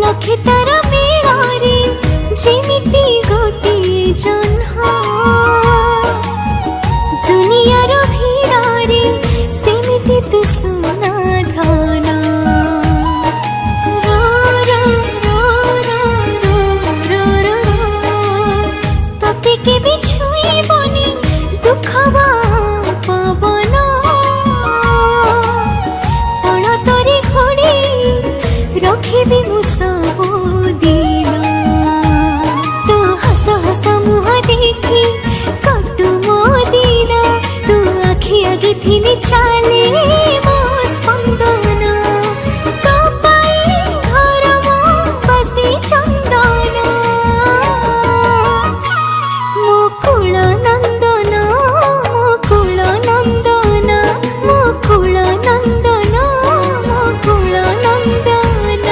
लखे तार मेलारे जेमिति गोटे जन्ह दुनियार भिड़े सेमिति तू सुना धन रो रो रो रो रो रो रो तते केबे छुईबनी दुख पवन पण तरी घोड़ी रखिबी मु सब